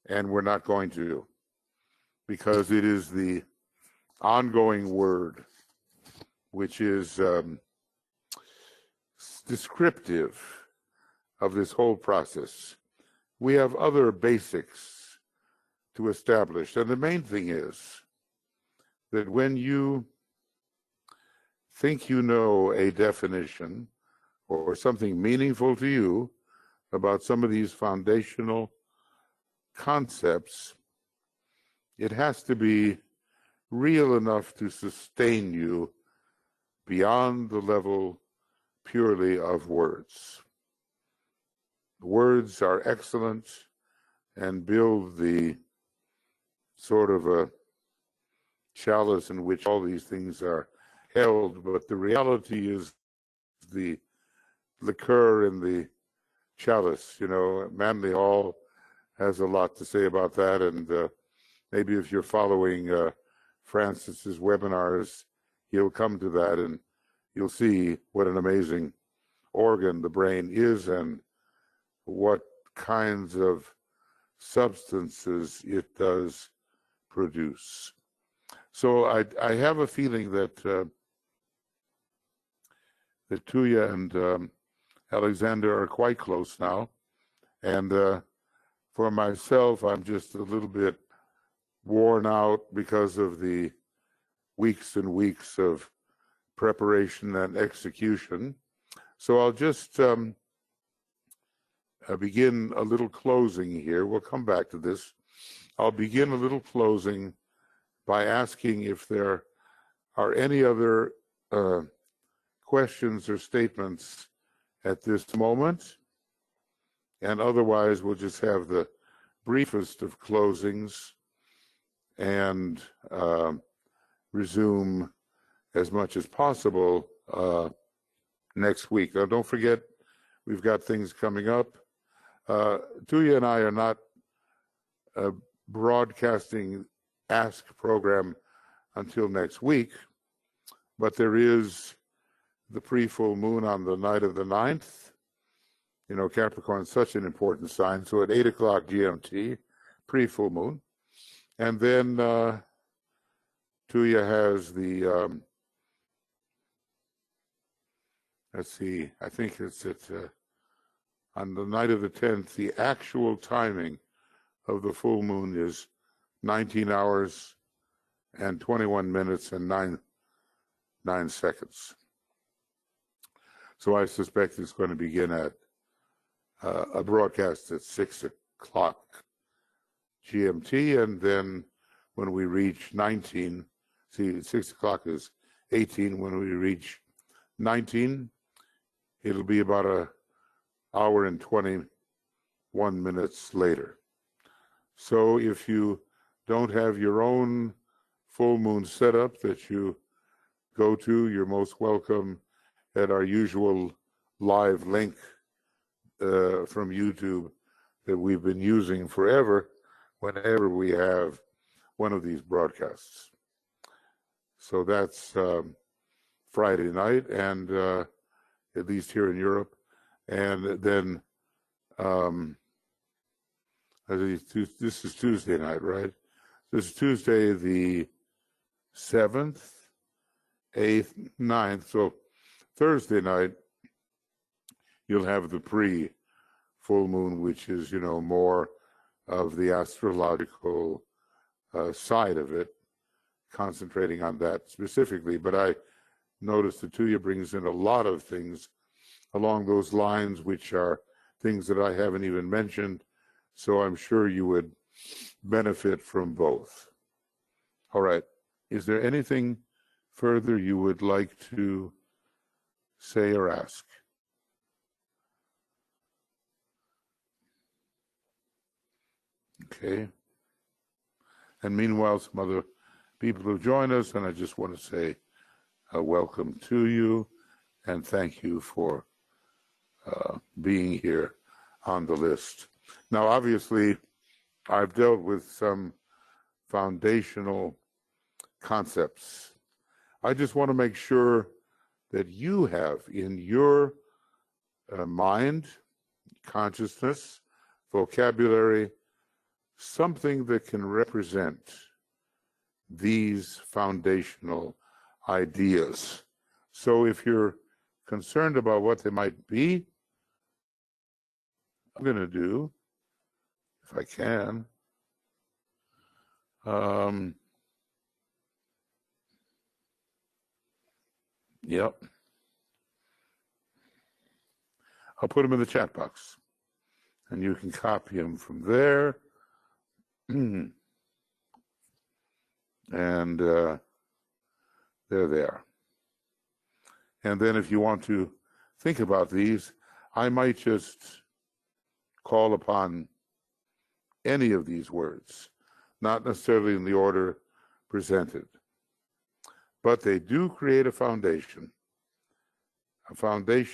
Speaker 2: and we're not going to, because it is the ongoing word which is descriptive of this whole process. We have other basics to establish, and the main thing is that when you think you know a definition or something meaningful to you about some of these foundational concepts, it has to be real enough to sustain you beyond the level purely of words. Words are excellent and build the sort of a chalice in which all these things are held, but the reality is the liqueur in the chalice. Manly Hall has a lot to say about that, and maybe if you're following Francis's webinars, he'll come to that, and you'll see what an amazing organ the brain is and what kinds of substances it does produce. So I have a feeling that that Tuya and Alexander are quite close now, and for myself, I'm just a little bit worn out because of the weeks and weeks of preparation and execution. So I'll just begin a little closing here. We'll come back to this. I'll begin a little closing by asking if there are any other questions or statements at this moment. And otherwise, we'll just have the briefest of closings and resume as much as possible next week. Now, don't forget, we've got things coming up. Tuya and I are not broadcasting Ask program until next week, but there is the pre-full moon on the night of the 9th. Capricorn is such an important sign. So at 8 o'clock GMT, pre-full moon. And then Tuya has the, let's see, I think it's on the night of the 10th, the actual timing of the full moon is 19 hours and 21 minutes and 9 9 seconds. So I suspect it's going to begin at a broadcast at 6 o'clock GMT, and then when we reach 19, see, 6 o'clock is 18. When we reach 19, it'll be about an hour and 21 minutes later. So if you don't have your own full moon setup that you go to, you're most welcome at our usual live link from YouTube that we've been using forever whenever we have one of these broadcasts. So that's Friday night, and at least here in Europe. And then this is Tuesday night, right? This is Tuesday the 7th, 8th, 9th. So Thursday night, you'll have the pre-full moon, which is, more of the astrological side of it, concentrating on that specifically. But I noticed that Tuya brings in a lot of things along those lines, which are things that I haven't even mentioned. So I'm sure you would benefit from both. All right. Is there anything further you would like to say or ask? Okay. And meanwhile, some other people have joined us, and I just want to say welcome to you and thank you for being here on the list. Now, obviously, I've dealt with some foundational concepts. I just want to make sure that you have in your mind, consciousness, vocabulary, something that can represent these foundational ideas. So if you're concerned about what they might be, I'm going to do, if I can, yep. I'll put them in the chat box, and you can copy them from there. And there they are. And then if you want to think about these, I might just call upon any of these words, not necessarily in the order presented, but they do create a foundation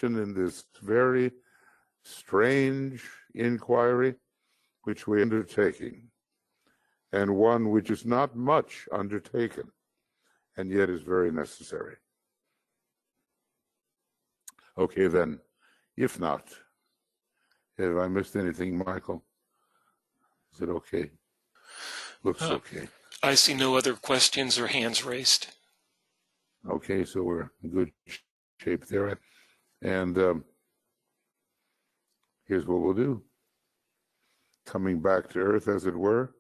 Speaker 2: in this very strange inquiry which we're undertaking, and one which is not much undertaken, and yet is very necessary. Okay, then, if not, have I missed anything, Michael? Is it okay? Looks okay.
Speaker 4: I see no other questions or hands raised.
Speaker 2: Okay, so we're in good shape there. And here's what we'll do. Coming back to Earth, as it were.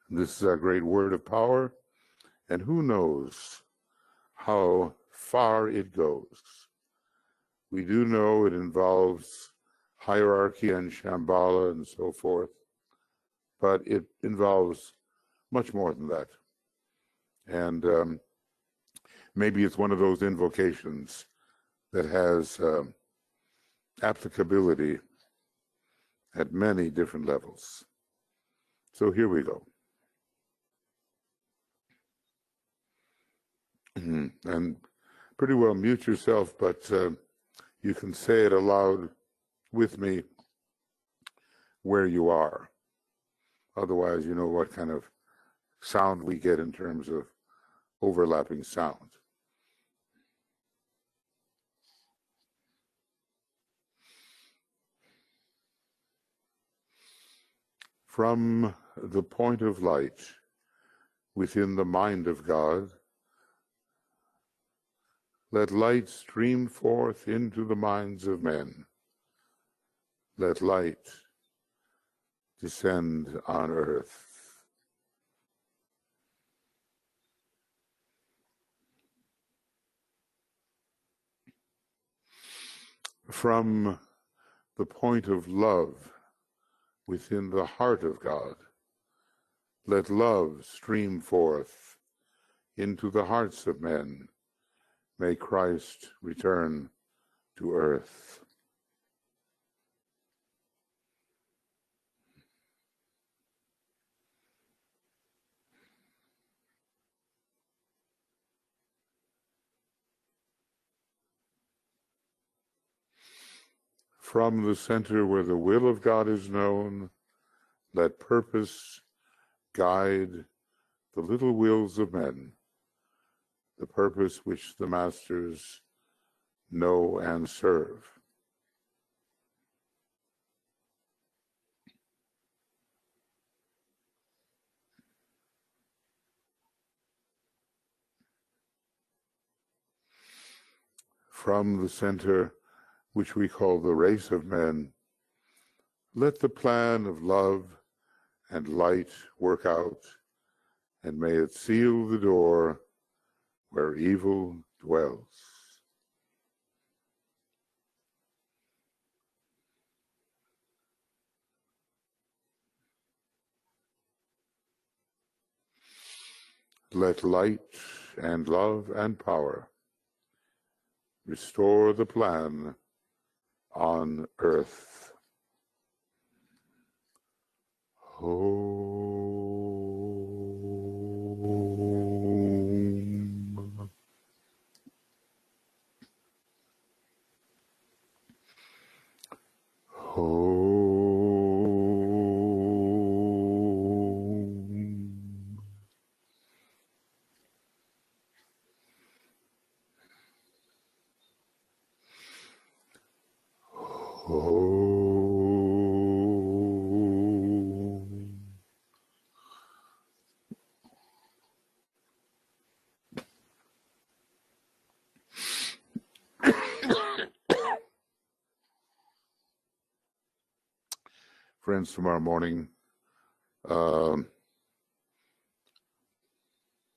Speaker 2: This is our great word of power, and who knows how far it goes. We do know it involves hierarchy and Shambhala and so forth, but it involves much more than that. And maybe it's one of those invocations that has applicability at many different levels. So here we go. And pretty well mute yourself, but you can say it aloud with me where you are. Otherwise, you know what kind of sound we get in terms of overlapping sound. From the point of light within the mind of God, Let light stream forth into the minds of men. Let light descend on earth. From the point of love within the heart of God, let love stream forth into the hearts of men. May Christ return to earth. From the center where the will of God is known, let purpose guide the little wills of men, the purpose which the masters know and serve. From the center which we call the race of men, let the plan of love and light work out, and may it seal the door where evil dwells. Let light and love and power restore the plan on earth. Om. Om. Om. Friends, tomorrow morning,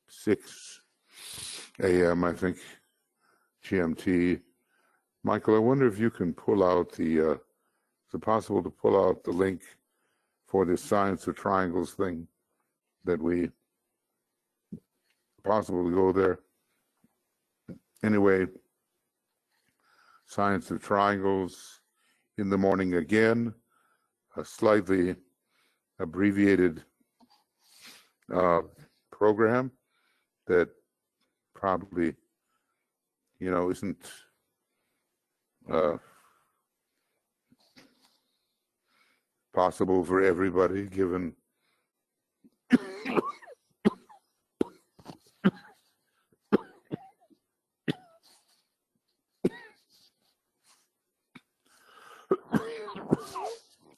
Speaker 2: 6 a.m., I think, GMT. Michael, I wonder if you can pull out is it possible to pull out the link for this Science of Triangles thing, that we, possible to go there? Anyway, Science of Triangles in the morning again, a slightly abbreviated program that probably, isn't possible for everybody, given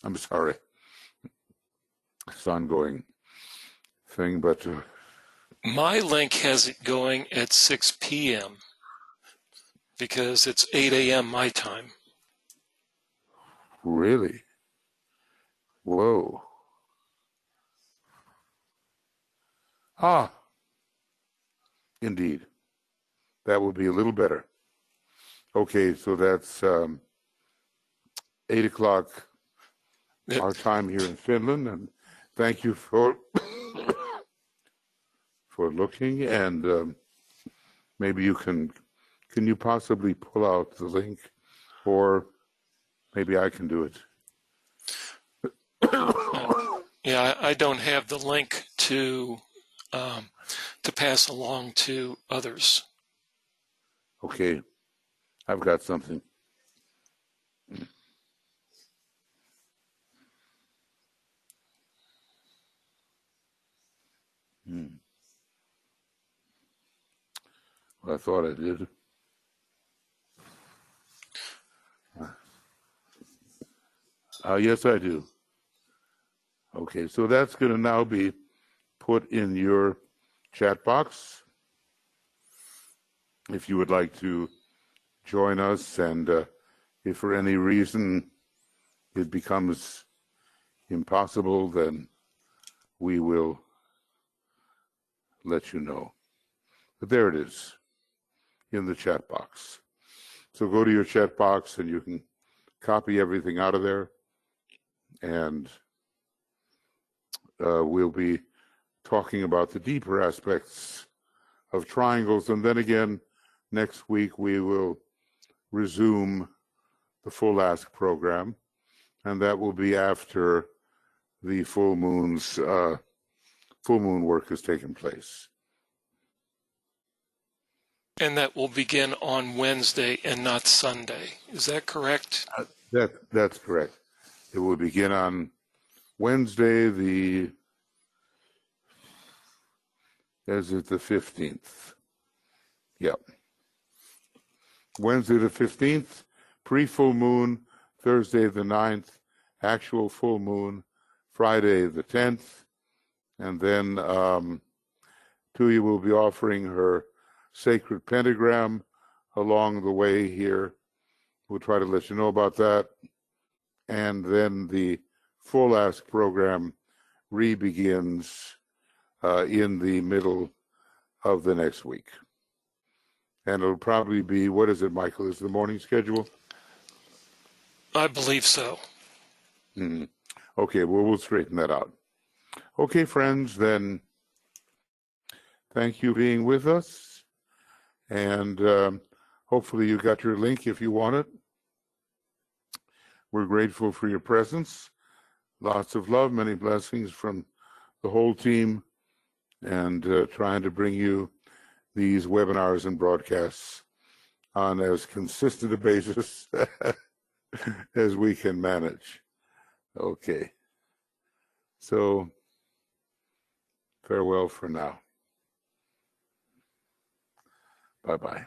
Speaker 2: I'm sorry, it's an ongoing thing, but
Speaker 4: My link has it going at 6 p.m. because it's 8 a.m. my time.
Speaker 2: really, whoa. Indeed, that would be a little better. Okay, so that's 8 o'clock our time here in Finland, and thank you for looking, and maybe you can you possibly pull out the link, or maybe I can do it.
Speaker 4: Yeah, I don't have the link to pass along to others.
Speaker 2: Okay, I've got something. Well, I thought I did. Yes, I do. Okay, so that's going to now be put in your chat box. if you would like to join us, and if for any reason it becomes impossible, then we will let you know. But there it is in the chat box. So go to your chat box and you can copy everything out of there, and we'll be talking about the deeper aspects of triangles. And then again, next week we will resume the full Ask program, and that will be after the full moon work has taken place.
Speaker 4: And that will begin on Wednesday and not Sunday. Is that correct?
Speaker 2: That's correct. It will begin on Wednesday, the 15th. Yep. Wednesday the 15th, pre-full moon, Thursday the 9th, actual full moon, Friday the 10th, and then Tuya will be offering her sacred pentagram along the way here. We'll try to let you know about that. And then the full Ask program re-begins in the middle of the next week. And it'll probably be, what is it, Michael? Is the morning schedule?
Speaker 4: I believe so.
Speaker 2: Okay, well, we'll straighten that out. Okay, friends, then thank you for being with us. And hopefully you got your link if you want it. We're grateful for your presence. Lots of love, many blessings from the whole team, and trying to bring you these webinars and broadcasts on as consistent a basis as we can manage. Okay. So, farewell for now. Bye-bye.